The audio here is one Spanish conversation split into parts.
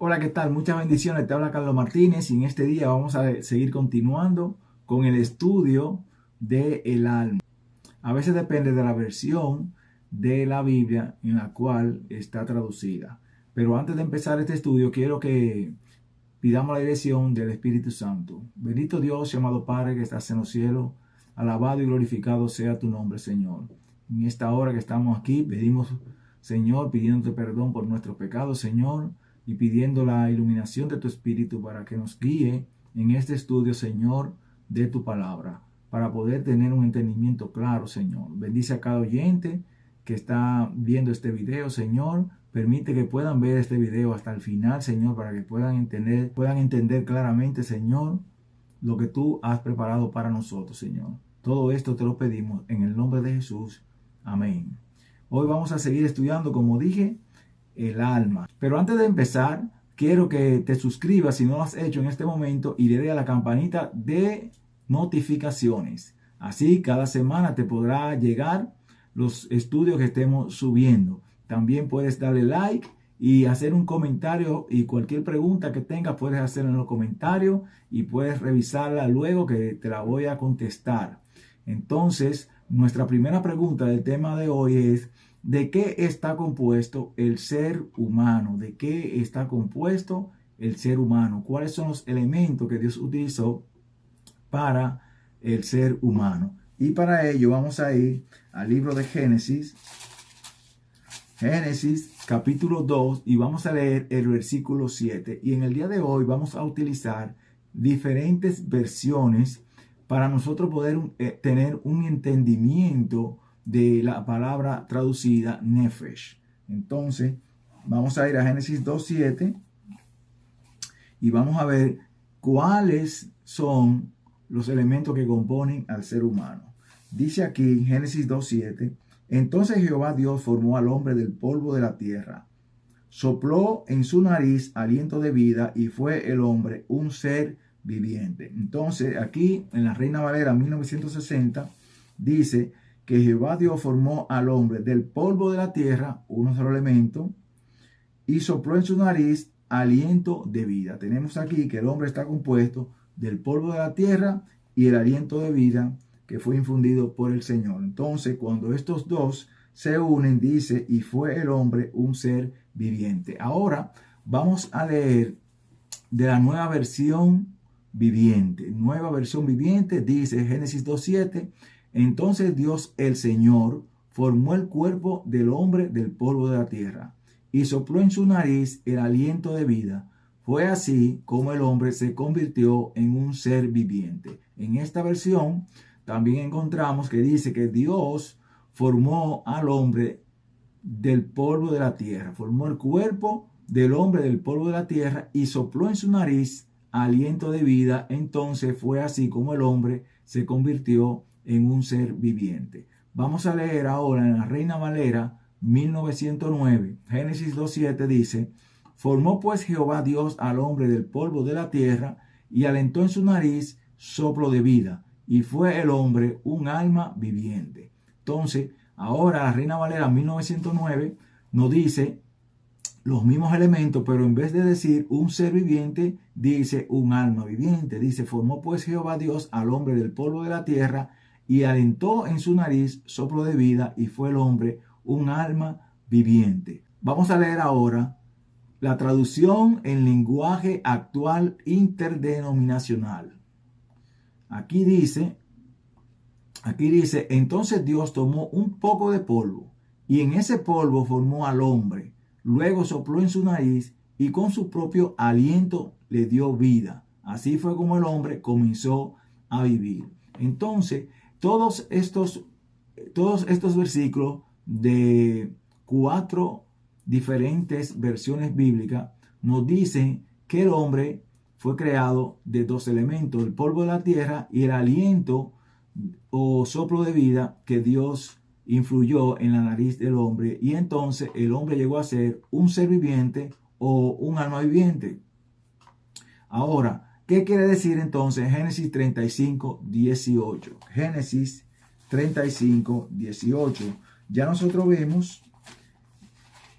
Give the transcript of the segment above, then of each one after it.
Hola, ¿qué tal? Muchas bendiciones. Te habla Carlos Martínez y en este día vamos a seguir continuando con el estudio del alma. A veces depende de la versión de la Biblia en la cual está traducida. Pero antes de empezar este estudio, quiero que pidamos la dirección del Espíritu Santo. Bendito Dios, amado Padre que estás en los cielos, alabado y glorificado sea tu nombre, Señor. En esta hora que estamos aquí, pedimos, Señor, pidiéndote perdón por nuestros pecados, Señor, y pidiendo la iluminación de tu Espíritu para que nos guíe en este estudio, Señor, de tu palabra, para poder tener un entendimiento claro, Señor. Bendice a cada oyente que está viendo este video, Señor. Permite que puedan ver este video hasta el final, Señor, para que puedan entender claramente, Señor, lo que tú has preparado para nosotros, Señor. Todo esto te lo pedimos en el nombre de Jesús. Amén. Hoy vamos a seguir estudiando, como dije, el alma. Pero antes de empezar, quiero que te suscribas si no lo has hecho en este momento y le dé a la campanita de notificaciones. Así cada semana te podrá llegar los estudios que estemos subiendo. También puedes darle like y hacer un comentario, y cualquier pregunta que tengas puedes hacerla en los comentarios y puedes revisarla luego que te la voy a contestar. Entonces, nuestra primera pregunta del tema de hoy es: ¿de qué está compuesto el ser humano? ¿De qué está compuesto el ser humano? ¿Cuáles son los elementos que Dios utilizó para el ser humano? Y para ello vamos a ir al libro de Génesis, capítulo 2, y vamos a leer el versículo 7. Y en el día de hoy vamos a utilizar diferentes versiones para nosotros poder tener un entendimiento de la palabra traducida Nefesh. Entonces, vamos a ir a Génesis 2:7 y vamos a ver cuáles son los elementos que componen al ser humano. Dice aquí Génesis 2:7: entonces Jehová Dios formó al hombre del polvo de la tierra, sopló en su nariz aliento de vida y fue el hombre un ser viviente. Entonces aquí en la Reina Valera 1960 dice que Jehová Dios formó al hombre del polvo de la tierra, un solo elemento, y sopló en su nariz aliento de vida. Tenemos aquí que el hombre está compuesto del polvo de la tierra y el aliento de vida que fue infundido por el Señor. Entonces, cuando estos dos se unen, dice, y fue el hombre un ser viviente. Ahora vamos a leer de la nueva versión viviente. Nueva versión viviente dice Génesis 2:7: entonces Dios el Señor formó el cuerpo del hombre del polvo de la tierra y sopló en su nariz el aliento de vida. Fue así como el hombre se convirtió en un ser viviente. En esta versión también encontramos que dice que Dios formó al hombre del polvo de la tierra, formó el cuerpo del hombre del polvo de la tierra y sopló en su nariz aliento de vida. Entonces fue así como el hombre se convirtió en un ser viviente. Vamos a leer ahora en la Reina Valera 1909. Génesis 2:7 dice: formó pues Jehová Dios al hombre del polvo de la tierra y alentó en su nariz soplo de vida, y fue el hombre un alma viviente. Entonces, ahora la Reina Valera 1909 nos dice los mismos elementos, pero en vez de decir un ser viviente, dice un alma viviente. Dice: formó pues Jehová Dios al hombre del polvo de la tierra y alentó en su nariz soplo de vida, y fue el hombre un alma viviente. Vamos a leer ahora la traducción en lenguaje actual interdenominacional. Aquí dice, entonces Dios tomó un poco de polvo y en ese polvo formó al hombre. Luego sopló en su nariz y con su propio aliento le dio vida. Así fue como el hombre comenzó a vivir. Entonces, todos estos versículos de 4 diferentes versiones bíblicas nos dicen que el hombre fue creado de 2 elementos: el polvo de la tierra y el aliento o soplo de vida que Dios influyó en la nariz del hombre, y entonces el hombre llegó a ser un ser viviente o un alma viviente. Ahora, ¿qué quiere decir entonces Génesis 35:18? Génesis 35:18. Ya nosotros vemos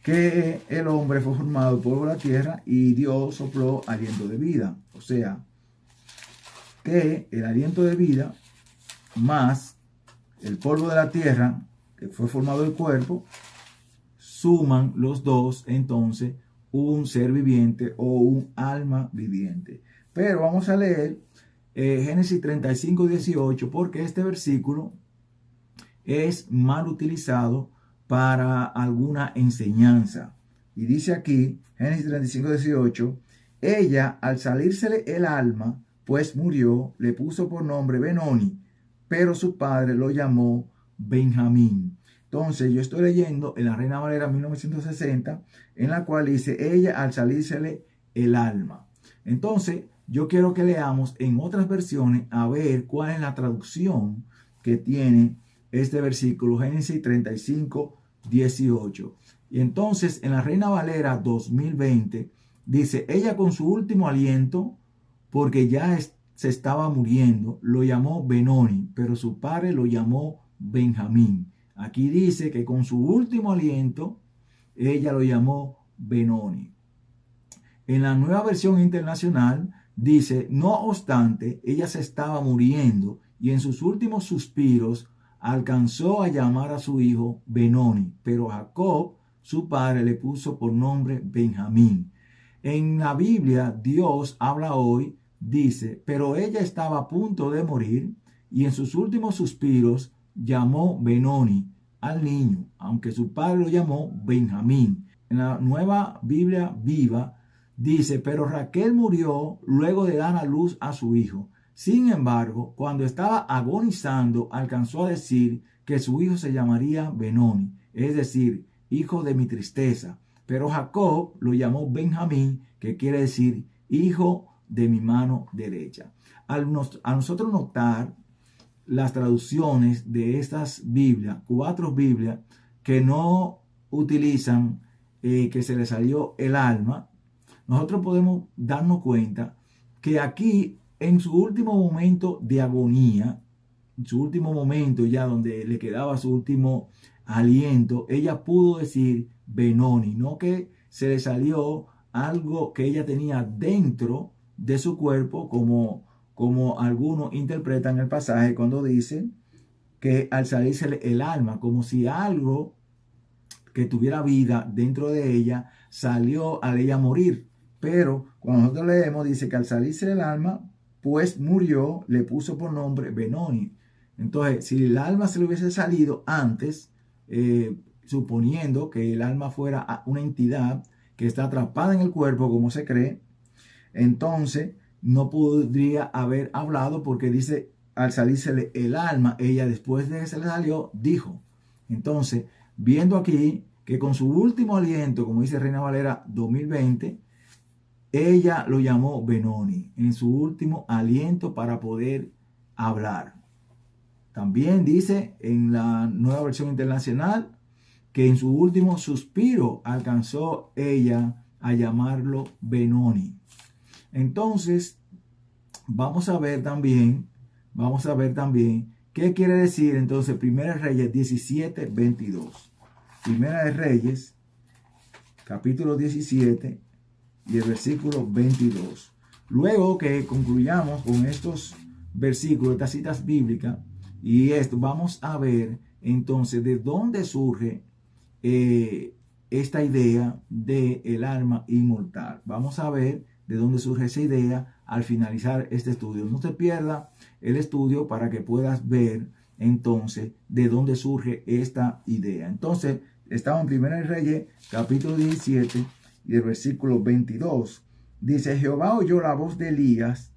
que el hombre fue formado del polvo de la tierra y Dios sopló aliento de vida. O sea, que el aliento de vida más el polvo de la tierra, que fue formado el cuerpo, suman los dos entonces un ser viviente o un alma viviente. Pero vamos a leer Génesis 35, 18, porque este versículo es mal utilizado para alguna enseñanza. Y dice aquí, Génesis 35, 18, ella al salírsele el alma, pues murió, le puso por nombre Benoni, pero su padre lo llamó Benjamín. Entonces yo estoy leyendo en la Reina Valera 1960, en la cual dice, ella al salírsele el alma. Entonces yo quiero que leamos en otras versiones a ver cuál es la traducción que tiene este versículo, Génesis 35, 18. Y entonces en la Reina Valera 2020 dice, ella con su último aliento, porque ya se estaba muriendo, lo llamó Benoni, pero su padre lo llamó Benjamín. Aquí dice que con su último aliento, ella lo llamó Benoni. En la Nueva Versión Internacional dice, no obstante, ella se estaba muriendo y en sus últimos suspiros alcanzó a llamar a su hijo Benoni, pero Jacob, su padre, le puso por nombre Benjamín. En la Biblia, Dios habla hoy, dice, pero ella estaba a punto de morir y en sus últimos suspiros llamó Benoni al niño, aunque su padre lo llamó Benjamín. En la Nueva Biblia Viva dice, pero Raquel murió luego de dar a luz a su hijo. Sin embargo, cuando estaba agonizando, alcanzó a decir que su hijo se llamaría Benoni, es decir, hijo de mi tristeza. Pero Jacob lo llamó Benjamín, que quiere decir hijo de mi mano derecha. A nosotros notar las traducciones de estas Biblias, 4 Biblias que no utilizan que se le salió el alma, nosotros podemos darnos cuenta que aquí en su último momento de agonía, en su último momento ya donde le quedaba su último aliento, ella pudo decir Benoni, no que se le salió algo que ella tenía dentro de su cuerpo, como algunos interpretan el pasaje cuando dicen que al salirse el alma, como si algo que tuviera vida dentro de ella salió al ella morir. Pero cuando nosotros leemos, dice que al salirse el alma, pues murió, le puso por nombre Benoni. Entonces, si el alma se le hubiese salido antes, suponiendo que el alma fuera una entidad que está atrapada en el cuerpo, como se cree, entonces no podría haber hablado porque dice, al salirse el alma, ella después de que se le salió, dijo. Entonces, viendo aquí que con su último aliento, como dice Reina Valera 2020, ella lo llamó Benoni, en su último aliento para poder hablar. También dice en la Nueva Versión Internacional que en su último suspiro alcanzó ella a llamarlo Benoni. Entonces, vamos a ver también qué quiere decir entonces Primera de Reyes 17, 22. Primera de Reyes, capítulo 17 y el versículo 22. Luego que concluyamos con estos versículos, estas citas bíblicas, y esto, vamos a ver entonces de dónde surge esta idea del alma inmortal. Vamos a ver de dónde surge esa idea al finalizar este estudio. No te pierdas el estudio para que puedas ver entonces de dónde surge esta idea. Entonces, estamos en 1 Reyes, capítulo 17 y el versículo 22. Dice, Jehová oyó la voz de Elías,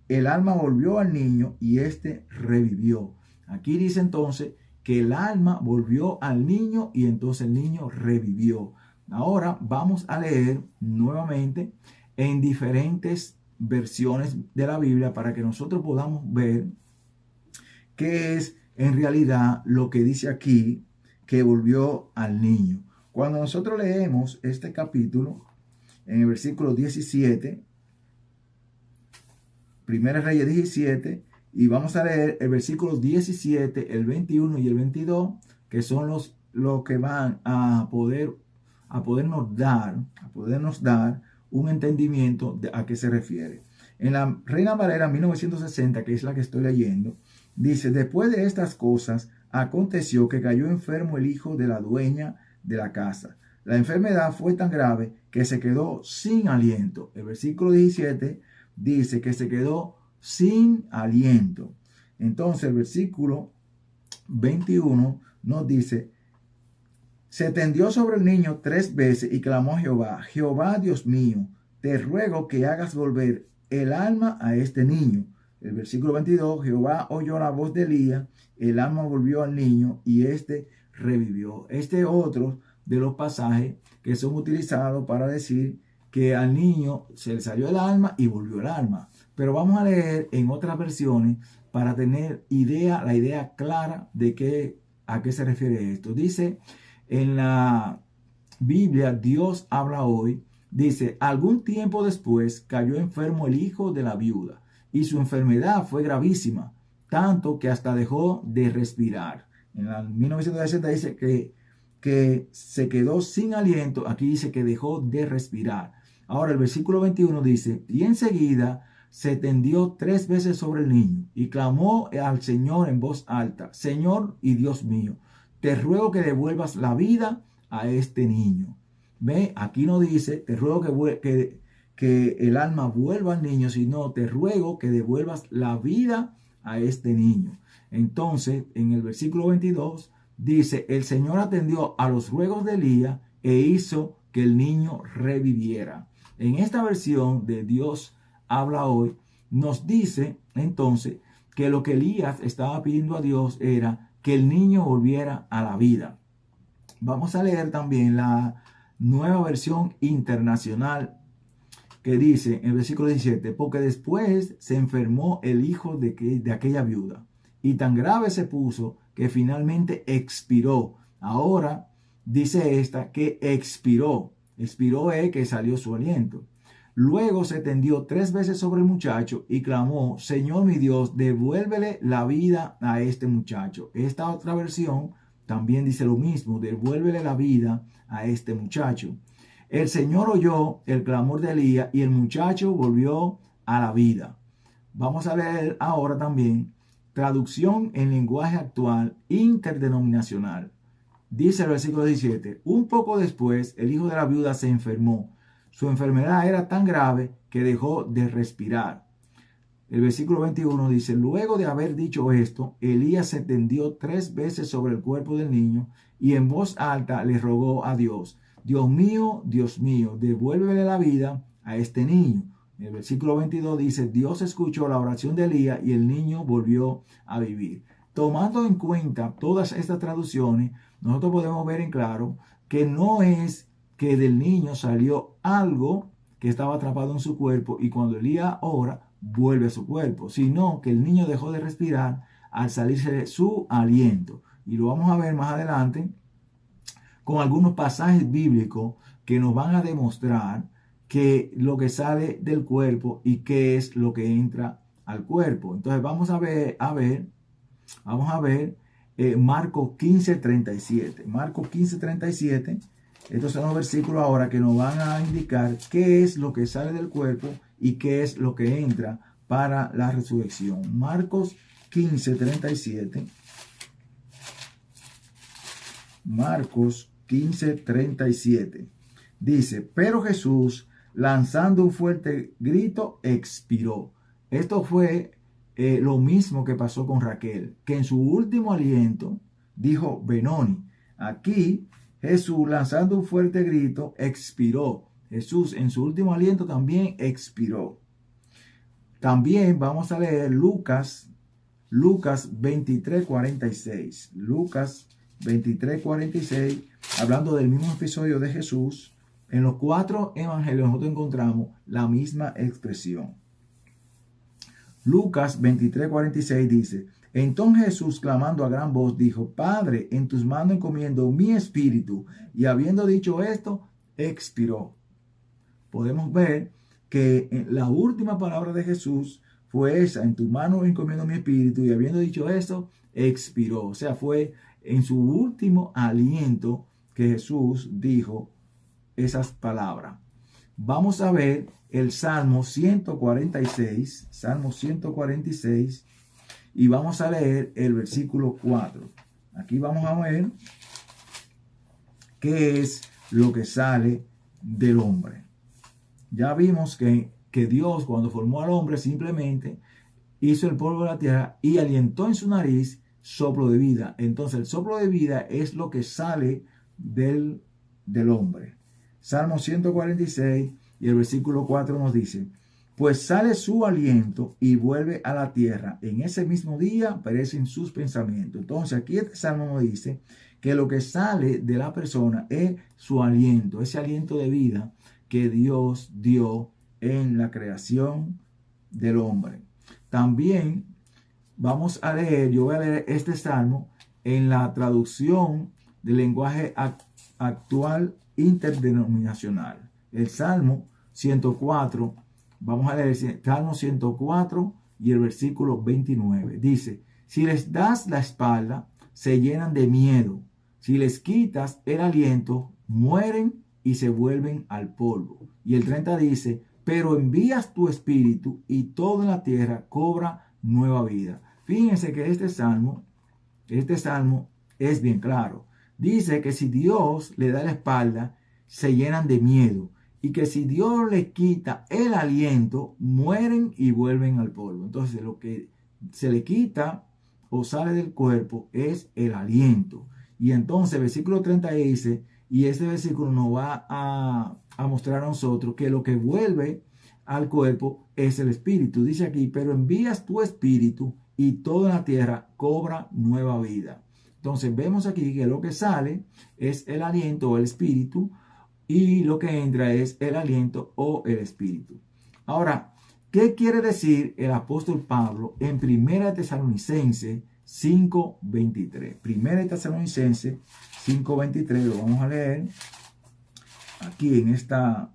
el alma volvió al niño y éste revivió. Aquí dice entonces que el alma volvió al niño y entonces el niño revivió. Ahora vamos a leer nuevamente en diferentes versiones de la Biblia para que nosotros podamos ver qué es en realidad lo que dice aquí que volvió al niño. Cuando nosotros leemos este capítulo en el versículo 17, Primera Reyes 17, y vamos a leer el versículo 17, el 21 y el 22, que son los que van a poder dar un entendimiento de a qué se refiere. En la Reina Valera 1960, que es la que estoy leyendo, dice: después de estas cosas, aconteció que cayó enfermo el hijo de la dueña de la casa. La enfermedad fue tan grave que se quedó sin aliento. El versículo 17 dice que se quedó sin aliento. Entonces el versículo 21 nos dice: se tendió sobre el niño 3 veces y clamó a Jehová: Jehová Dios mío, te ruego que hagas volver el alma a este niño. El versículo 22, Jehová oyó la voz de Elías, el alma volvió al niño y éste revivió. Este es otro de los pasajes que son utilizados para decir que al niño se le salió el alma y volvió el alma. Pero vamos a leer en otras versiones para tener la idea clara de a qué se refiere esto. Dice en la Biblia, Dios habla hoy, dice: algún tiempo después cayó enfermo el hijo de la viuda, y su enfermedad fue gravísima, tanto que hasta dejó de respirar. En la 1960 dice que se quedó sin aliento. Aquí dice que dejó de respirar. Ahora el versículo 21 dice: y enseguida se tendió 3 veces sobre el niño y clamó al Señor en voz alta: Señor y Dios mío, te ruego que devuelvas la vida a este niño. Ve, aquí no dice te ruego que el alma vuelva al niño, sino te ruego que devuelvas la vida a este niño. Entonces, en el versículo 22 dice: el Señor atendió a los ruegos de Elías e hizo que el niño reviviera. En esta versión de Dios habla hoy, nos dice entonces que lo que Elías estaba pidiendo a Dios era que el niño volviera a la vida. Vamos a leer también la Nueva Versión Internacional, que dice en el versículo 17: porque después se enfermó el hijo de aquella viuda, y tan grave se puso que finalmente expiró. Ahora dice esta que expiró. Expiró es que salió su aliento. Luego se tendió 3 veces sobre el muchacho y clamó: Señor mi Dios, devuélvele la vida a este muchacho. Esta otra versión también dice lo mismo: devuélvele la vida a este muchacho. El Señor oyó el clamor de Elías y el muchacho volvió a la vida. Vamos a leer ahora también traducción en lenguaje actual interdenominacional. Dice el versículo 17: un poco después el hijo de la viuda se enfermó. Su enfermedad era tan grave que dejó de respirar. El versículo 21 dice: luego de haber dicho esto, Elías se tendió 3 veces sobre el cuerpo del niño y en voz alta le rogó a Dios: Dios mío, devuélvele la vida a este niño. El versículo 22 dice: Dios escuchó la oración de Elías y el niño volvió a vivir. Tomando en cuenta todas estas traducciones, nosotros podemos ver en claro que no es que del niño salió algo que estaba atrapado en su cuerpo y cuando Elías ora vuelve a su cuerpo, sino que el niño dejó de respirar al salirse de su aliento. Y lo vamos a ver más adelante con algunos pasajes bíblicos que nos van a demostrar que lo que sale del cuerpo y qué es lo que entra al cuerpo. Entonces vamos a ver Marcos 15:37. Marcos 15:37. Estos son los versículos ahora que nos van a indicar qué es lo que sale del cuerpo y qué es lo que entra para la resurrección. Marcos 15:37. Marcos 15:37. Dice: pero Jesús, lanzando un fuerte grito, expiró. Esto fue lo mismo que pasó con Raquel, que en su último aliento dijo Benoni. Aquí Jesús, lanzando un fuerte grito, expiró. Jesús en su último aliento también expiró. También vamos a leer Lucas 23:46. Lucas 23:46, hablando del mismo episodio de Jesús. En los 4 evangelios nosotros encontramos la misma expresión. Lucas 23:46 dice: entonces Jesús, clamando a gran voz, dijo: Padre, en tus manos encomiendo mi espíritu. Y habiendo dicho esto, expiró. Podemos ver que la última palabra de Jesús fue esa: en tus manos encomiendo mi espíritu. Y habiendo dicho esto, expiró. O sea, fue en su último aliento que Jesús dijo: esas palabras. Vamos a ver el Salmo 146, Salmo 146, y vamos a leer el versículo 4. Aquí vamos a ver qué es lo que sale del hombre. Ya vimos que Dios, cuando formó al hombre, simplemente hizo el polvo de la tierra y alientó en su nariz soplo de vida. Entonces el soplo de vida es lo que sale del hombre. Salmo 146 y el versículo 4 nos dice: pues sale su aliento y vuelve a la tierra. En ese mismo día perecen sus pensamientos. Entonces aquí este salmo nos dice que lo que sale de la persona es su aliento, ese aliento de vida que Dios dio en la creación del hombre. También vamos a leer, yo voy a leer este salmo en la traducción del lenguaje actual interdenominacional. El Salmo 104, vamos a leer el Salmo 104 y el versículo 29. Dice: si les das la espalda, se llenan de miedo. Si les quitas el aliento, mueren y se vuelven al polvo. Y el 30 dice: pero envías tu espíritu y toda la tierra cobra nueva vida. Fíjense que este salmo es bien claro. Dice que si Dios le da la espalda, se llenan de miedo. Y que si Dios les quita el aliento, mueren y vuelven al polvo. Entonces lo que se le quita o sale del cuerpo es el aliento. Y entonces el versículo 30 dice, y este versículo nos va a mostrar a nosotros que lo que vuelve al cuerpo es el espíritu. Dice aquí: pero envías tu espíritu y toda la tierra cobra nueva vida. Entonces vemos aquí que lo que sale es el aliento o el espíritu, y lo que entra es el aliento o el espíritu. Ahora, ¿qué quiere decir el apóstol Pablo en 1 Tesalonicenses 5:23? 1 Tesalonicenses 5:23 lo vamos a leer aquí en esta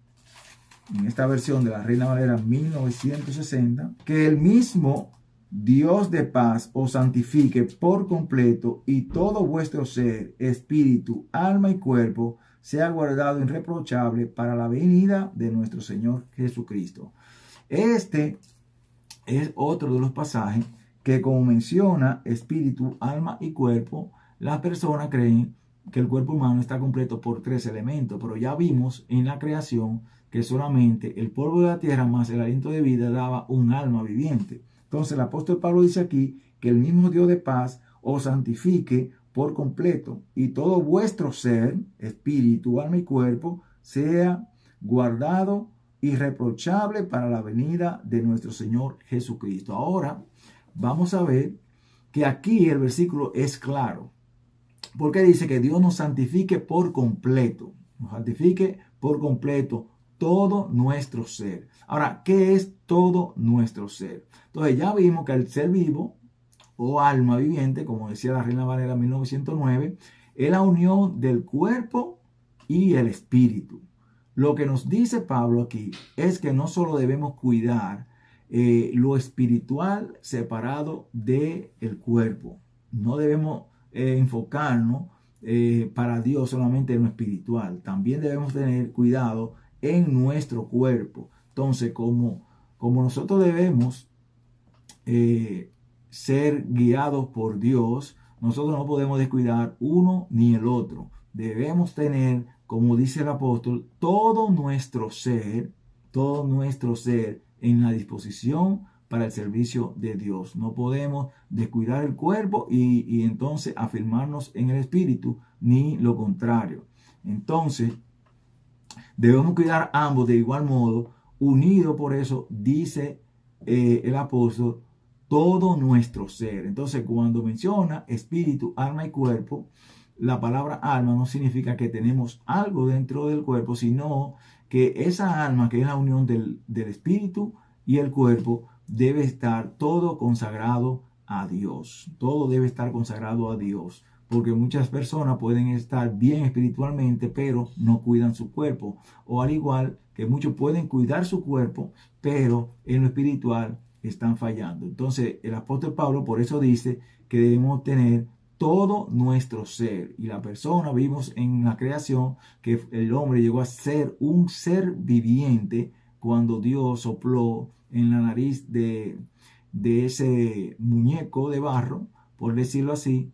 versión de la Reina Valera 1960. Que el mismo Dios de paz os santifique por completo, y todo vuestro ser, espíritu, alma y cuerpo sea guardado irreprochable para la venida de nuestro Señor Jesucristo. Este es otro de los pasajes que, como menciona espíritu, alma y cuerpo, las personas creen que el cuerpo humano está completo por 3 elementos, pero ya vimos en la creación que solamente el polvo de la tierra más el aliento de vida daba un alma viviente. Entonces el apóstol Pablo dice aquí que el mismo Dios de paz os santifique por completo, y todo vuestro ser, espíritu, alma y cuerpo, sea guardado irreprochable para la venida de nuestro Señor Jesucristo. Ahora vamos a ver que aquí el versículo es claro, porque dice que Dios nos santifique por completo, nos santifique por completo todo nuestro ser. Ahora, ¿qué es todo nuestro ser? Entonces ya vimos que el ser vivo o alma viviente, como decía la Reina Valera 1909, es la unión del cuerpo y el espíritu. Lo que nos dice Pablo aquí es que no solo debemos cuidar lo espiritual separado del cuerpo. No debemos enfocarnos para Dios solamente en lo espiritual. También debemos tener cuidado en nuestro cuerpo. Entonces, como nosotros debemos ser guiados por Dios, nosotros no podemos descuidar uno ni el otro. Debemos tener, como dice el apóstol, todo nuestro ser en la disposición para el servicio de Dios. No podemos descuidar el cuerpo y entonces afirmarnos en el espíritu, ni lo contrario. Entonces, debemos cuidar ambos de igual modo, unidos. Por eso dice el apóstol, todo nuestro ser. Entonces, cuando menciona espíritu, alma y cuerpo, la palabra alma no significa que tenemos algo dentro del cuerpo, sino que esa alma, que es la unión del espíritu y el cuerpo, debe estar todo consagrado a Dios. Todo debe estar consagrado a Dios. Porque muchas personas pueden estar bien espiritualmente, pero no cuidan su cuerpo. O al igual que muchos pueden cuidar su cuerpo, pero en lo espiritual están fallando. Entonces el apóstol Pablo por eso dice que debemos tener todo nuestro ser. Y la persona, vimos en la creación que el hombre llegó a ser un ser viviente cuando Dios sopló en la nariz de ese muñeco de barro, por decirlo así,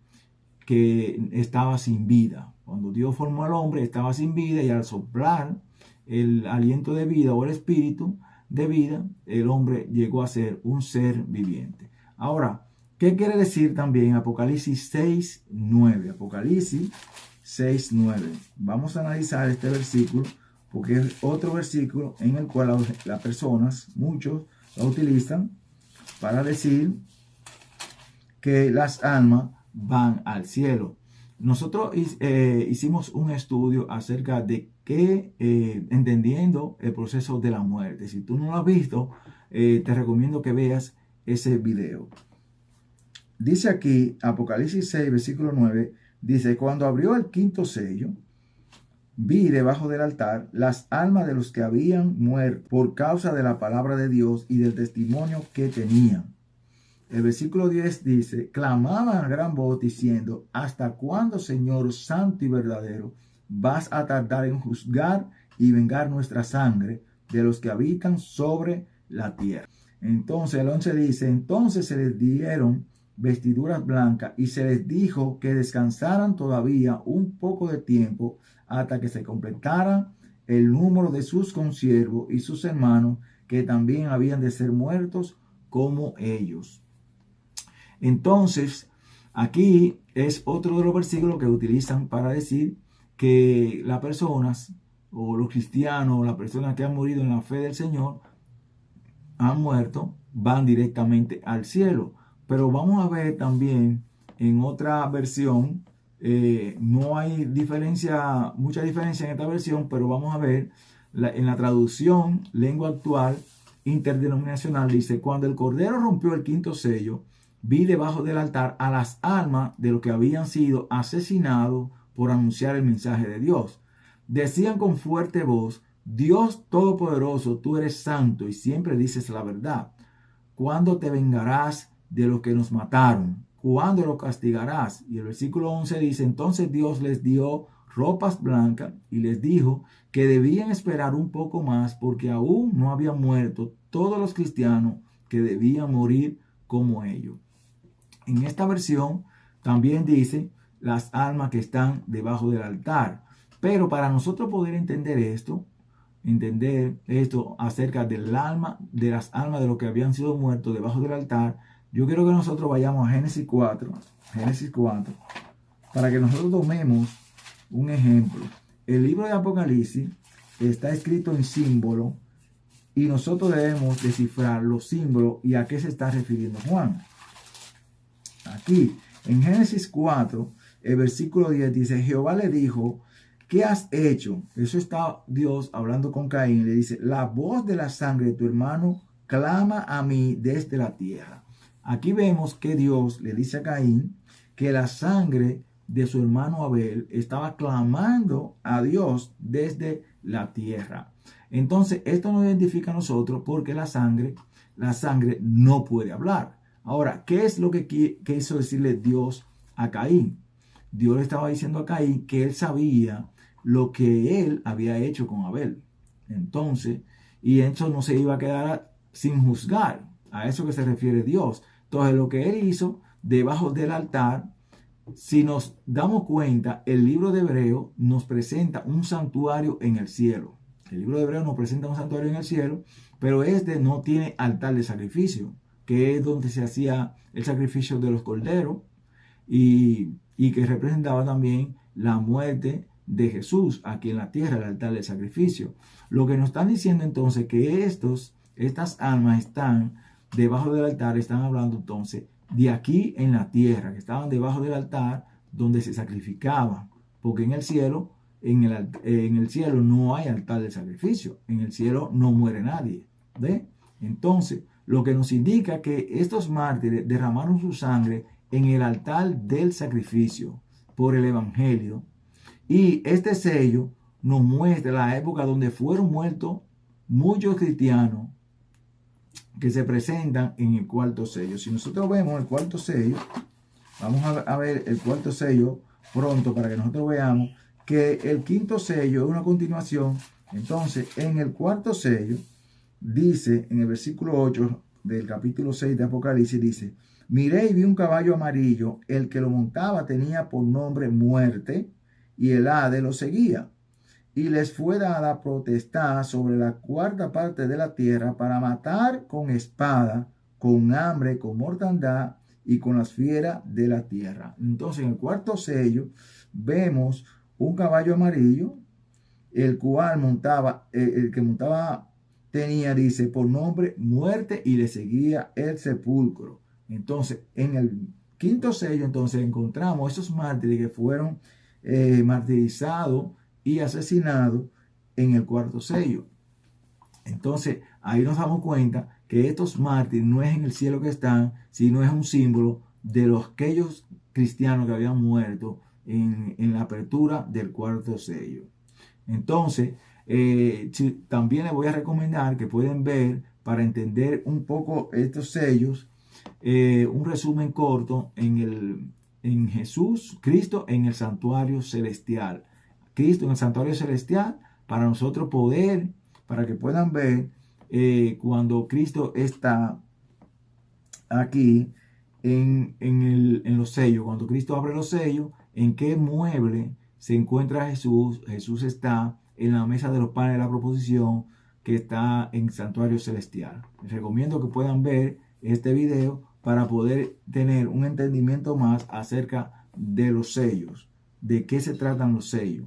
que estaba sin vida. Cuando Dios formó al hombre, estaba sin vida, y al soplar el aliento de vida o el espíritu de vida, el hombre llegó a ser un ser viviente. Ahora, ¿qué quiere decir también Apocalipsis 6:9? Apocalipsis 6:9. Vamos a analizar este versículo porque es otro versículo en el cual las personas, muchos, lo utilizan para decir que las almas van al cielo. Nosotros hicimos un estudio acerca de que, entendiendo el proceso de la muerte. Si tú no lo has visto, te recomiendo que veas ese video. Dice aquí, Apocalipsis 6, versículo 9, dice: cuando abrió el quinto sello, vi debajo del altar las almas de los que habían muerto por causa de la palabra de Dios y del testimonio que tenían. El versículo 10 dice: clamaban a gran voz diciendo: ¿hasta cuándo, Señor santo y verdadero, vas a tardar en juzgar y vengar nuestra sangre de los que habitan sobre la tierra? Entonces el 11 dice: entonces se les dieron vestiduras blancas y se les dijo que descansaran todavía un poco de tiempo hasta que se completara el número de sus consiervos y sus hermanos, que también habían de ser muertos como ellos. Entonces, aquí es otro de los versículos que utilizan para decir que las personas, o los cristianos, o las personas que han morido en la fe del Señor, han muerto, van directamente al cielo. Pero vamos a ver también en otra versión, no hay mucha diferencia en esta versión, pero vamos a ver en la traducción lengua actual interdenominacional, dice: cuando el Cordero rompió el quinto sello, vi debajo del altar a las almas de los que habían sido asesinados por anunciar el mensaje de Dios. Decían con fuerte voz: Dios Todopoderoso, tú eres santo y siempre dices la verdad. ¿Cuándo te vengarás de los que nos mataron? ¿Cuándo lo castigarás? Y el versículo 11 dice: entonces Dios les dio ropas blancas y les dijo que debían esperar un poco más, porque aún no habían muerto todos los cristianos que debían morir como ellos. En esta versión también dice las almas que están debajo del altar. Pero para nosotros poder entender esto acerca del alma, de las almas de los que habían sido muertos debajo del altar, yo quiero que nosotros vayamos a Génesis 4, para que nosotros tomemos un ejemplo. El libro de Apocalipsis está escrito en símbolo y nosotros debemos descifrar los símbolos y a qué se está refiriendo Juan. Aquí, en Génesis 4, el versículo 10 dice: Jehová le dijo: ¿qué has hecho? Eso está Dios hablando con Caín y le dice: la voz de la sangre de tu hermano clama a mí desde la tierra. Aquí vemos que Dios le dice a Caín que la sangre de su hermano Abel estaba clamando a Dios desde la tierra. Entonces, esto nos identifica a nosotros porque la sangre no puede hablar. Ahora, ¿qué es lo que quiso decirle Dios a Caín? Dios le estaba diciendo a Caín que él sabía lo que él había hecho con Abel. Entonces, y eso no se iba a quedar sin juzgar. A eso que se refiere Dios. Entonces, lo que él hizo debajo del altar, si nos damos cuenta, el libro de Hebreo nos presenta un santuario en el cielo. El libro de Hebreo nos presenta un santuario en el cielo, pero este no tiene altar de sacrificio, que es donde se hacía el sacrificio de los corderos y que representaba también la muerte de Jesús aquí en la tierra, el altar de sacrificio. Lo que nos están diciendo entonces que estas almas están debajo del altar, están hablando entonces de aquí en la tierra, que estaban debajo del altar donde se sacrificaban, porque en el cielo, en el cielo no hay altar de sacrificio, en el cielo no muere nadie. ¿Ve? Entonces, lo que nos indica que estos mártires derramaron su sangre en el altar del sacrificio por el evangelio, y este sello nos muestra la época donde fueron muertos muchos cristianos que se presentan en el cuarto sello. Si nosotros vemos el cuarto sello, Vamos a ver el cuarto sello pronto para que nosotros veamos que el quinto sello es una continuación. Entonces, en el cuarto sello, dice en el versículo 8 del capítulo 6 de Apocalipsis, dice: miré y vi un caballo amarillo, el que lo montaba tenía por nombre Muerte, y el Hades lo seguía. Y les fue dada potestad sobre la cuarta parte de la tierra para matar con espada, con hambre, con mortandad y con las fieras de la tierra. Entonces, en el cuarto sello vemos un caballo amarillo, el cual montaba, el que montaba tenía, dice, por nombre Muerte, y le seguía el sepulcro. Entonces, en el quinto sello, entonces encontramos esos mártires que fueron martirizados y asesinados en el cuarto sello. Entonces, ahí nos damos cuenta que estos mártires no es en el cielo que están, sino es un símbolo de los aquellos cristianos que habían muerto en la apertura del cuarto sello. Entonces, también les voy a recomendar que pueden ver, para entender un poco estos sellos, un resumen corto en Jesús, Cristo en el santuario celestial. Cristo en el santuario celestial, para nosotros poder, para que puedan ver cuando Cristo está aquí en los sellos, cuando Cristo abre los sellos, en qué mueble se encuentra Jesús. Jesús está en la mesa de los panes de la proposición, que está en santuario celestial. Les recomiendo que puedan ver este video para poder tener un entendimiento más acerca de los sellos, de qué se tratan los sellos.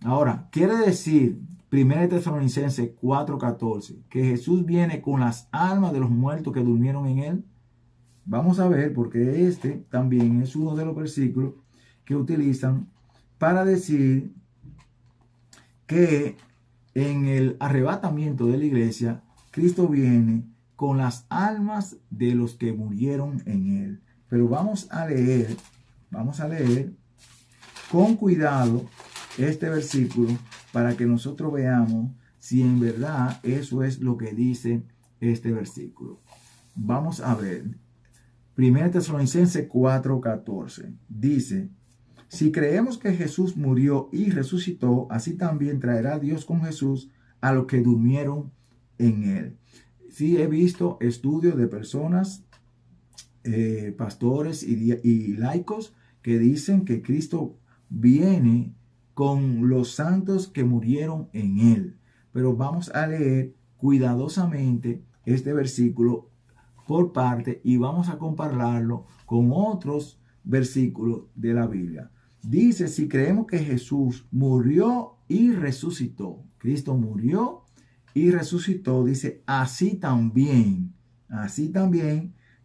Ahora, quiere decir 1 Tesalonicenses 4:14 que Jesús viene con las almas de los muertos que durmieron en él. Vamos a ver, porque este también es uno de los versículos que utilizan para decir que en el arrebatamiento de la iglesia, Cristo viene con las almas de los que murieron en él. Pero vamos a leer con cuidado este versículo para que nosotros veamos si en verdad eso es lo que dice este versículo. Vamos a ver. 1 Tesalonicenses 4:14 dice: si creemos que Jesús murió y resucitó, así también traerá Dios con Jesús a los que durmieron en él. Sí, he visto estudios de personas, pastores y laicos, que dicen que Cristo viene con los santos que murieron en él. Pero vamos a leer cuidadosamente este versículo por parte y vamos a compararlo con otros versículos de la Biblia. Dice: si creemos que Jesús murió y resucitó, Cristo murió y resucitó, dice, así también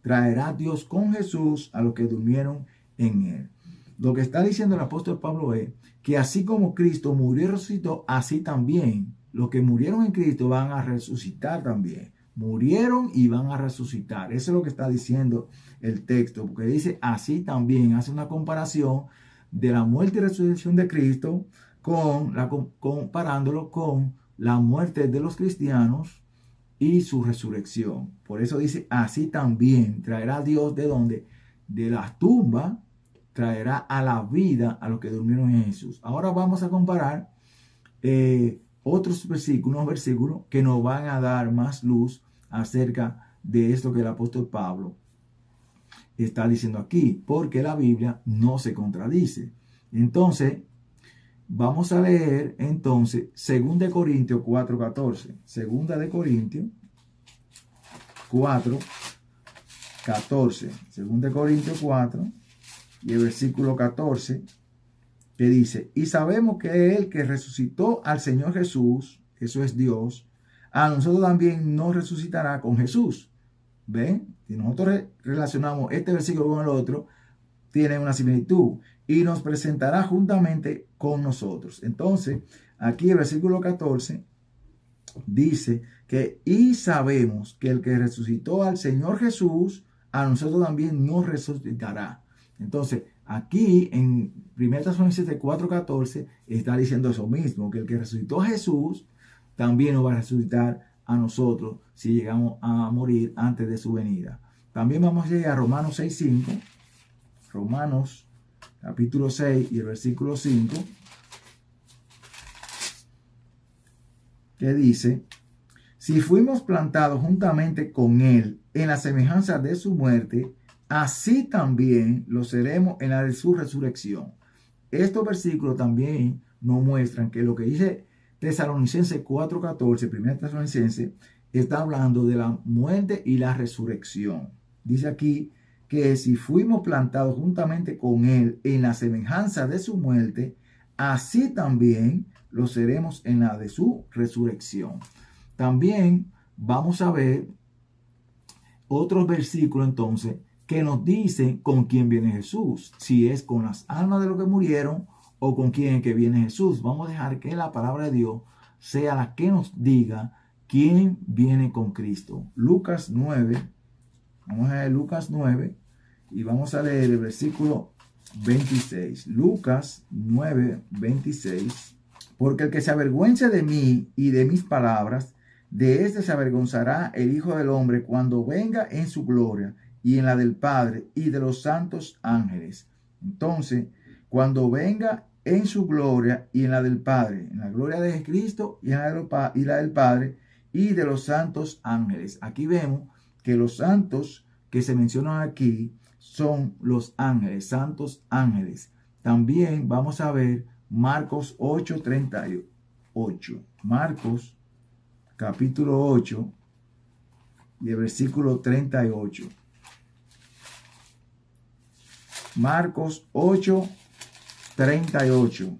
traerá Dios con Jesús a los que durmieron en él. Lo que está diciendo el apóstol Pablo es que así como Cristo murió y resucitó, así también los que murieron en Cristo van a resucitar también. Murieron y van a resucitar. Eso es lo que está diciendo el texto, porque dice así también, hace una comparación de la muerte y resurrección de Cristo comparándolo con la muerte de los cristianos y su resurrección. Por eso dice así también traerá Dios ¿de dónde? De las tumbas, traerá a la vida a los que durmieron en Jesús. Ahora vamos a comparar otros versículos, unos versículos que nos van a dar más luz acerca de esto que el apóstol Pablo está diciendo aquí, porque la Biblia no se contradice. Entonces, vamos a leer entonces 2 Corintios 4:14. 2 Corintios 4:14. 2 Corintios 4 y el versículo 14, que dice: y sabemos que el que resucitó al Señor Jesús, eso es Dios, a nosotros también nos resucitará con Jesús. ¿Ven? Si nosotros relacionamos este versículo con el otro, tiene una similitud. Y nos presentará juntamente con nosotros. Entonces, aquí el versículo 14 dice que y sabemos que el que resucitó al Señor Jesús, a nosotros también nos resucitará. Entonces, aquí en 1 Tesalonicenses 4:14 está diciendo eso mismo, que el que resucitó a Jesús también nos va a resucitar a nosotros si llegamos a morir antes de su venida. También vamos a llegar a Romanos 6:5. Romanos capítulo 6 y el versículo 5, que dice: si fuimos plantados juntamente con Él en la semejanza de su muerte, así también lo seremos en la de su resurrección. Estos versículos también nos muestran que lo que dice Tesalonicenses 4:14, 1 Tesalonicenses, está hablando de la muerte y la resurrección. Dice aquí que si fuimos plantados juntamente con Él en la semejanza de su muerte, así también lo seremos en la de su resurrección. También vamos a ver otros versículos entonces que nos dicen con quién viene Jesús, si es con las almas de los que murieron o con quién es que viene Jesús. Vamos a dejar que la palabra de Dios sea la que nos diga quién viene con Cristo. Lucas 9, vamos a leer Lucas 9 y vamos a leer el versículo 26. Lucas 9, 26. Porque el que se avergüence de mí y de mis palabras, de éste se avergonzará el Hijo del Hombre cuando venga en su gloria y en la del Padre y de los santos ángeles. Entonces, cuando venga en su gloria y en la del Padre, en la gloria de Cristo y en la del Padre y de los santos ángeles. Aquí vemos que los santos que se mencionan aquí son los ángeles, santos ángeles. También vamos a ver Marcos 8:38. Marcos capítulo 8 y el versículo 38. Marcos 8:38.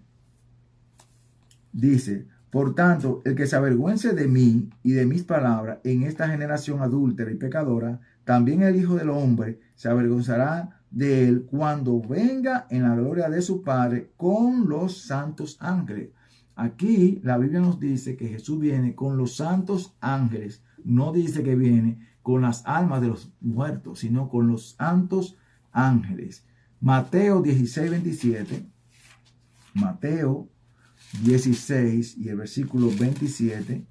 Dice: por tanto, el que se avergüence de mí y de mis palabras en esta generación adúltera y pecadora, también el Hijo del Hombre se avergonzará de él cuando venga en la gloria de su Padre con los santos ángeles. Aquí la Biblia nos dice que Jesús viene con los santos ángeles. No dice que viene con las almas de los muertos, sino con los santos ángeles. Mateo 16:27. Mateo 16 y el versículo 27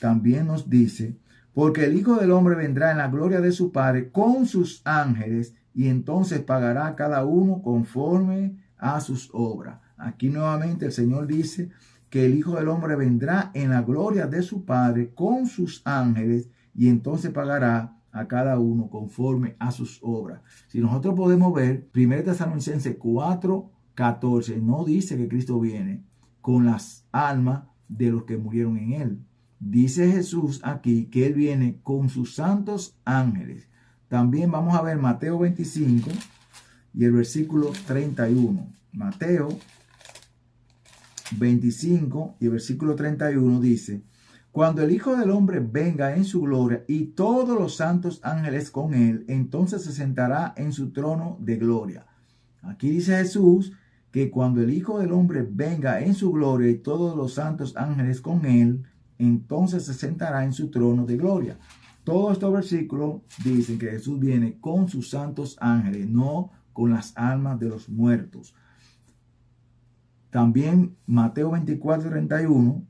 también nos dice: porque el Hijo del Hombre vendrá en la gloria de su Padre con sus ángeles y entonces pagará a cada uno conforme a sus obras. Aquí nuevamente el Señor dice que el Hijo del Hombre vendrá en la gloria de su Padre con sus ángeles y entonces pagará a cada uno conforme a sus obras. Si nosotros podemos ver 1 Tesalonicenses 4:14, no dice que Cristo viene con las almas de los que murieron en Él. Dice Jesús aquí que Él viene con sus santos ángeles. También vamos a ver Mateo 25 y el versículo 31. Mateo 25 y el versículo 31 dice: cuando el Hijo del Hombre venga en su gloria y todos los santos ángeles con Él, entonces se sentará en su trono de gloria. Aquí dice Jesús que cuando el Hijo del Hombre venga en su gloria y todos los santos ángeles con Él, entonces se sentará en su trono de gloria. Todos estos versículos dicen que Jesús viene con sus santos ángeles, no con las almas de los muertos. También Mateo 24:31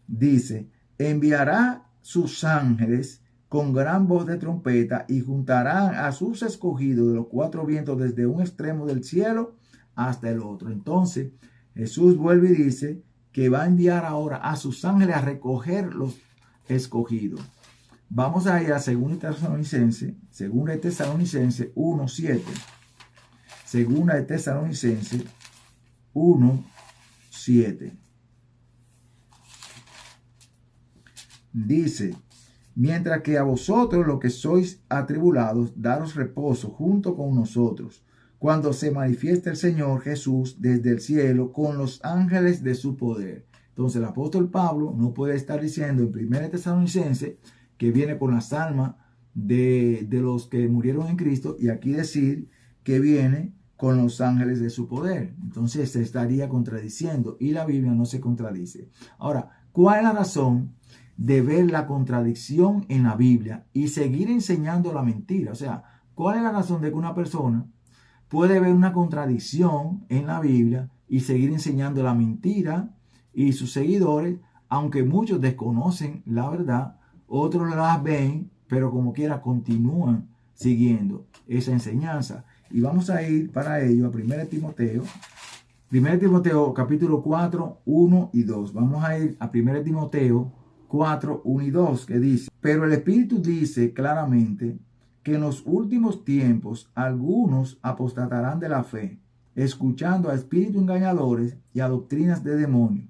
dice: enviará sus ángeles con gran voz de trompeta y juntarán a sus escogidos de los cuatro vientos desde un extremo del cielo hasta el otro. Entonces Jesús vuelve y dice que va a enviar ahora a sus ángeles a recoger los escogidos. Vamos a ir a 2 Tesalonicenses 1:7. 2 Tesalonicenses 1:7. Dice: mientras que a vosotros los que sois atribulados, daros reposo junto con nosotros, cuando se manifieste el Señor Jesús desde el cielo con los ángeles de su poder. Entonces el apóstol Pablo no puede estar diciendo en 1 Tesalonicenses que viene con las almas de los que murieron en Cristo y aquí decir que viene con los ángeles de su poder. Entonces se estaría contradiciendo y la Biblia no se contradice. Ahora, ¿cuál es la razón de ver la contradicción en la Biblia y seguir enseñando la mentira? O sea, ¿cuál es la razón de que una persona puede ver una contradicción en la Biblia y seguir enseñando la mentira y sus seguidores, aunque muchos desconocen la verdad, otros la ven, pero como quiera continúan siguiendo esa enseñanza. Y vamos a ir para ello a 1 Timoteo. 1 Timoteo capítulo 4, 1 y 2. Vamos a ir a 1 Timoteo 4, 1 y 2, que dice: pero el Espíritu dice claramente que en los últimos tiempos algunos apostatarán de la fe, escuchando a espíritus engañadores y a doctrinas de demonios,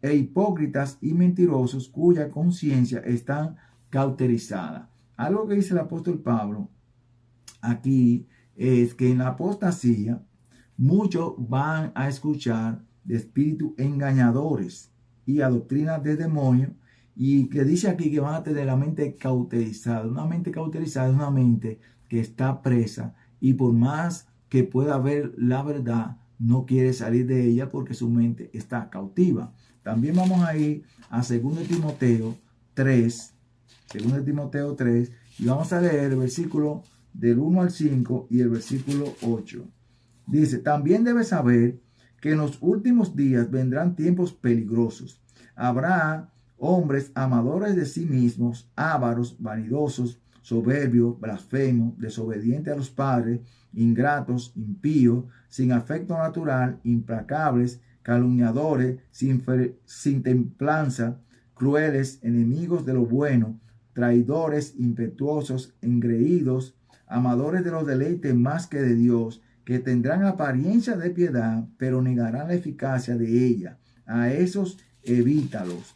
e hipócritas y mentirosos cuya conciencia está cauterizada. Algo que dice el apóstol Pablo aquí es que en la apostasía muchos van a escuchar de espíritus engañadores y a doctrinas de demonios, y que dice aquí que van a tener la mente cauterizada. Una mente cauterizada es una mente que está presa y por más que pueda ver la verdad, no quiere salir de ella porque su mente está cautiva. También vamos a ir a 2 Timoteo 3, 2 Timoteo 3, y vamos a leer el versículo del 1 al 5 y el versículo 8. Dice: también debes saber que en los últimos días vendrán tiempos peligrosos. Habrá hombres amadores de sí mismos, ávaros, vanidosos, soberbios, blasfemos, desobedientes a los padres, ingratos, impíos, sin afecto natural, implacables, calumniadores, sin templanza, crueles, enemigos de lo bueno, traidores, impetuosos, engreídos, amadores de los deleites más que de Dios, que tendrán apariencia de piedad, pero negarán la eficacia de ella. A esos evítalos.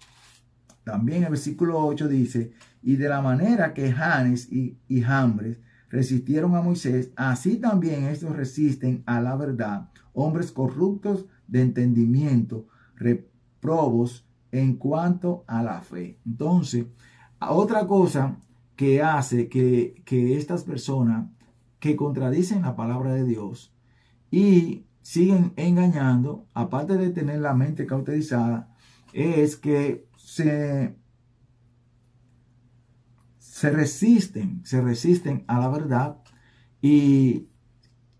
También el versículo 8 dice: y de la manera que Janes y Jambres resistieron a Moisés, así también estos resisten a la verdad, hombres corruptos de entendimiento, reprobos en cuanto a la fe. Entonces, otra cosa que hace que estas personas que contradicen la palabra de Dios y siguen engañando, aparte de tener la mente cauterizada, es que se resisten a la verdad y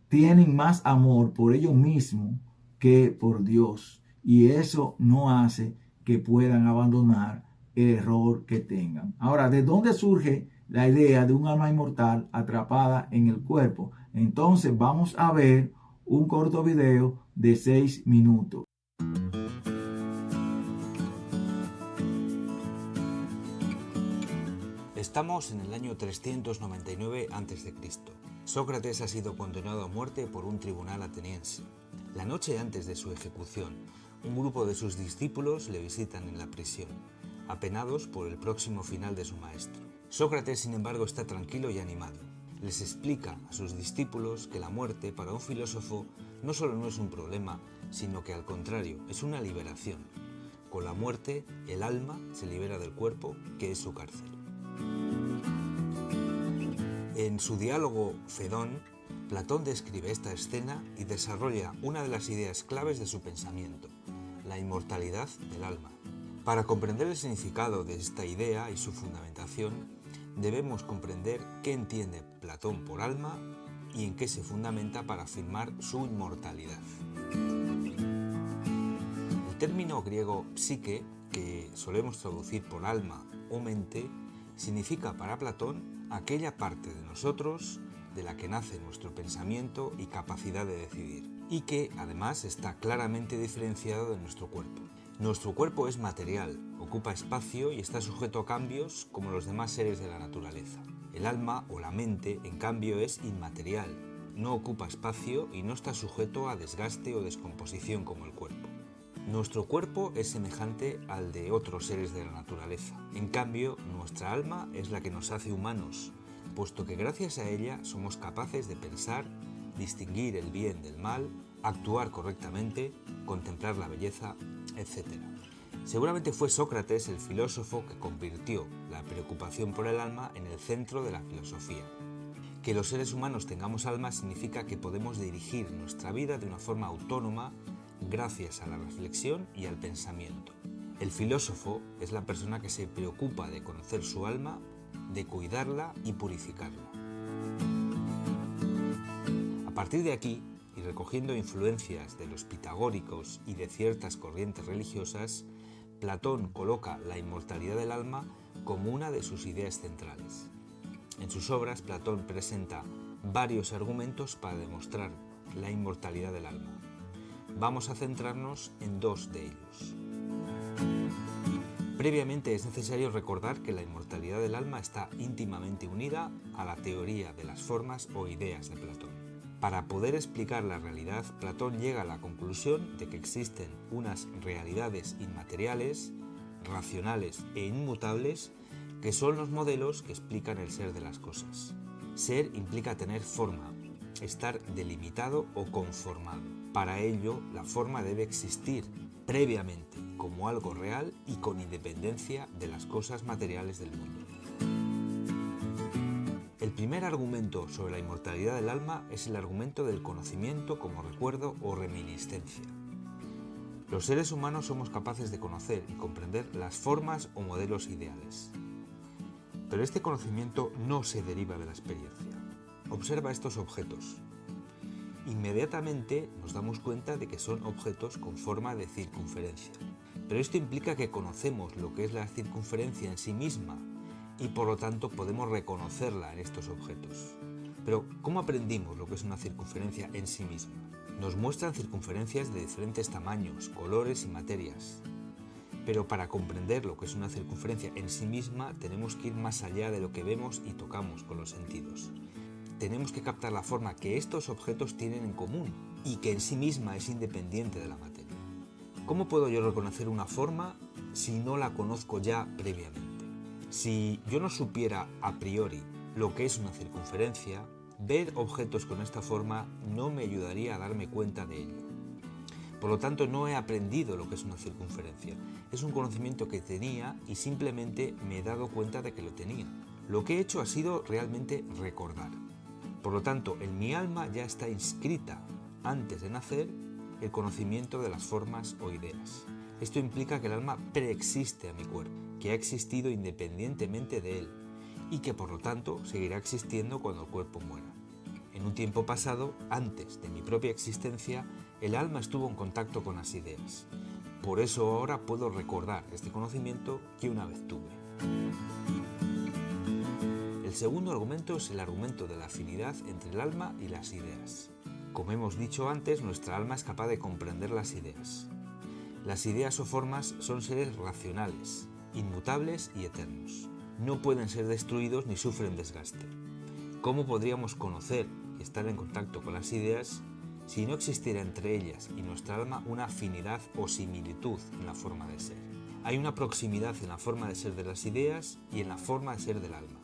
tienen más amor por ellos mismos que por Dios. Y eso no hace que puedan abandonar el error que tengan. Ahora, ¿de dónde surge la idea de un alma inmortal atrapada en el cuerpo? Entonces vamos a ver un corto video de 6 minutos. Estamos en el año 399 a.C. Sócrates ha sido condenado a muerte por un tribunal ateniense. La noche antes de su ejecución, un grupo de sus discípulos le visitan en la prisión, apenados por el próximo final de su maestro. Sócrates, sin embargo, está tranquilo y animado. Les explica a sus discípulos que la muerte para un filósofo no solo no es un problema, sino que al contrario, es una liberación. Con la muerte, el alma se libera del cuerpo, que es su cárcel. En su diálogo Fedón, Platón describe esta escena y desarrolla una de las ideas claves de su pensamiento, la inmortalidad del alma. Para comprender el significado de esta idea y su fundamentación, debemos comprender qué entiende Platón por alma y en qué se fundamenta para afirmar su inmortalidad. El término griego psique, que solemos traducir por alma o mente, significa para Platón aquella parte de nosotros de la que nace nuestro pensamiento y capacidad de decidir, y que además está claramente diferenciado de nuestro cuerpo. Nuestro cuerpo es material, ocupa espacio y está sujeto a cambios como los demás seres de la naturaleza. El alma o la mente, en cambio, es inmaterial, no ocupa espacio y no está sujeto a desgaste o descomposición como el cuerpo. Nuestro cuerpo es semejante al de otros seres de la naturaleza. En cambio, nuestra alma es la que nos hace humanos, puesto que gracias a ella somos capaces de pensar, distinguir el bien del mal, actuar correctamente, contemplar la belleza, etc. Seguramente fue Sócrates el filósofo que convirtió la preocupación por el alma en el centro de la filosofía. Que los seres humanos tengamos alma significa que podemos dirigir nuestra vida de una forma autónoma gracias a la reflexión y al pensamiento. El filósofo es la persona que se preocupa de conocer su alma, de cuidarla y purificarla. A partir de aquí, y recogiendo influencias de los pitagóricos y de ciertas corrientes religiosas, Platón coloca la inmortalidad del alma como una de sus ideas centrales. En sus obras, Platón presenta varios argumentos para demostrar la inmortalidad del alma. Vamos a centrarnos en dos de ellos. Previamente es necesario recordar que la inmortalidad del alma está íntimamente unida a la teoría de las formas o ideas de Platón. Para poder explicar la realidad, Platón llega a la conclusión de que existen unas realidades inmateriales, racionales e inmutables que son los modelos que explican el ser de las cosas. Ser implica tener forma, estar delimitado o conformado. Para ello, la forma debe existir previamente como algo real y con independencia de las cosas materiales del mundo. El primer argumento sobre la inmortalidad del alma es el argumento del conocimiento como recuerdo o reminiscencia. Los seres humanos somos capaces de conocer y comprender las formas o modelos ideales. Pero este conocimiento no se deriva de la experiencia. Observa estos objetos. Inmediatamente nos damos cuenta de que son objetos con forma de circunferencia. Pero esto implica que conocemos lo que es la circunferencia en sí misma y por lo tanto podemos reconocerla en estos objetos. Pero ¿cómo aprendimos lo que es una circunferencia en sí misma? Nos muestran circunferencias de diferentes tamaños, colores y materias. Pero para comprender lo que es una circunferencia en sí misma tenemos que ir más allá de lo que vemos y tocamos con los sentidos. Tenemos que captar la forma que estos objetos tienen en común y que en sí misma es independiente de la materia. ¿Cómo puedo yo reconocer una forma si no la conozco ya previamente? Si yo no supiera a priori lo que es una circunferencia, ver objetos con esta forma no me ayudaría a darme cuenta de ello. Por lo tanto, no he aprendido lo que es una circunferencia. Es un conocimiento que tenía y simplemente me he dado cuenta de que lo tenía. Lo que he hecho ha sido realmente recordar. Por lo tanto, en mi alma ya está inscrita, antes de nacer, el conocimiento de las formas o ideas. Esto implica que el alma preexiste a mi cuerpo, que ha existido independientemente de él y que por lo tanto seguirá existiendo cuando el cuerpo muera. En un tiempo pasado, antes de mi propia existencia, el alma estuvo en contacto con las ideas. Por eso ahora puedo recordar este conocimiento que una vez tuve. El segundo argumento es el argumento de la afinidad entre el alma y las ideas. Como hemos dicho antes, nuestra alma es capaz de comprender las ideas. Las ideas o formas son seres racionales, inmutables y eternos. No pueden ser destruidos ni sufren desgaste. ¿Cómo podríamos conocer y estar en contacto con las ideas si no existiera entre ellas y nuestra alma una afinidad o similitud en la forma de ser? Hay una proximidad en la forma de ser de las ideas y en la forma de ser del alma.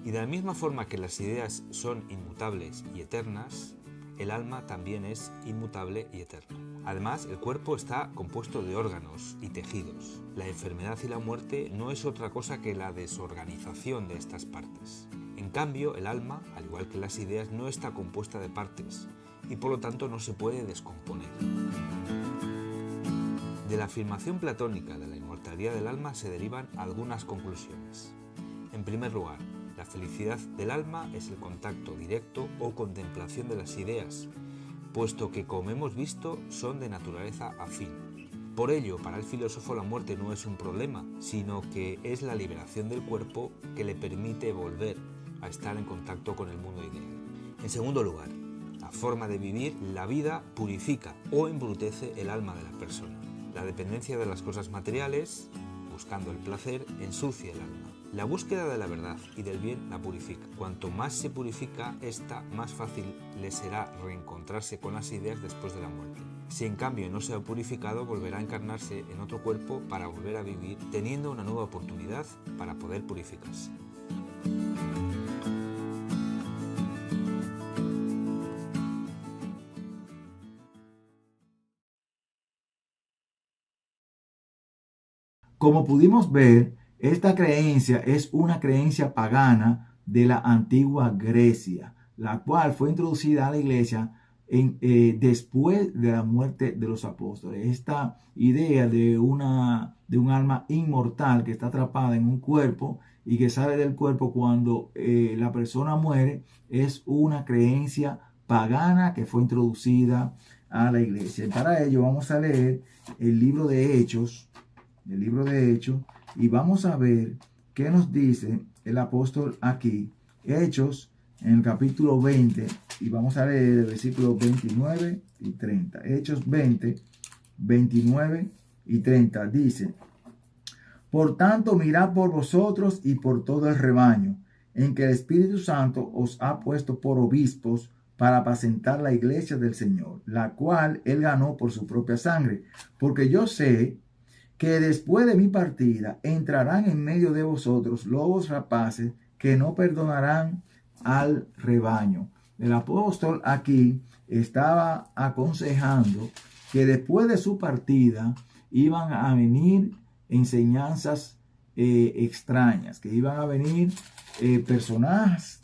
Y de la misma forma que las ideas son inmutables y eternas, el alma también es inmutable y eterna. Además, el cuerpo está compuesto de órganos y tejidos. La enfermedad y la muerte no es otra cosa que la desorganización de estas partes. En cambio, el alma, al igual que las ideas, no está compuesta de partes y por lo tanto no se puede descomponer. De la afirmación platónica de la inmortalidad del alma se derivan algunas conclusiones. En primer lugar, la felicidad del alma es el contacto directo o contemplación de las ideas, puesto que, como hemos visto, son de naturaleza afín. Por ello, para el filósofo la muerte no es un problema, sino que es la liberación del cuerpo que le permite volver a estar en contacto con el mundo ideal. En segundo lugar, la forma de vivir la vida purifica o embrutece el alma de la persona. La dependencia de las cosas materiales, buscando el placer, ensucia el alma. La búsqueda de la verdad y del bien la purifica. Cuanto más se purifica esta, más fácil le será reencontrarse con las ideas después de la muerte. Si en cambio no se ha purificado, volverá a encarnarse en otro cuerpo para volver a vivir, teniendo una nueva oportunidad para poder purificarse. Como pudimos ver, esta creencia es una creencia pagana de la antigua Grecia, la cual fue introducida a la iglesia después de la muerte de los apóstoles. Esta idea de un alma inmortal que está atrapada en un cuerpo y que sale del cuerpo cuando la persona muere es una creencia pagana que fue introducida a la iglesia. Y para ello vamos a leer el libro de Hechos, y vamos a ver qué nos dice el apóstol aquí Hechos, en el capítulo 20, y vamos a leer el versículo 29 y 30. Hechos 20, 29 y 30 dice: por tanto, mirad por vosotros y por todo el rebaño, en que el Espíritu Santo os ha puesto por obispos para apacentar la iglesia del Señor, la cual él ganó por su propia sangre. Porque yo sé que después de mi partida entrarán en medio de vosotros lobos rapaces que no perdonarán al rebaño. El apóstol aquí estaba aconsejando que después de su partida iban a venir enseñanzas extrañas, que iban a venir personas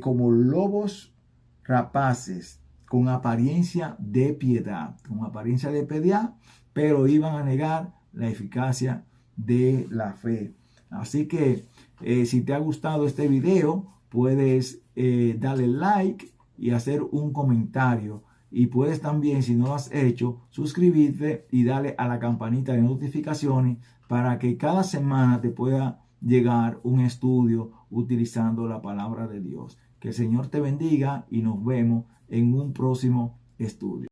como lobos rapaces con apariencia de piedad, pero iban a negar la eficacia de la fe. Así que si te ha gustado este video, puedes darle like y hacer un comentario. Y puedes también, si no lo has hecho, suscribirte y darle a la campanita de notificaciones para que cada semana te pueda llegar un estudio utilizando la palabra de Dios. Que el Señor te bendiga y nos vemos en un próximo estudio.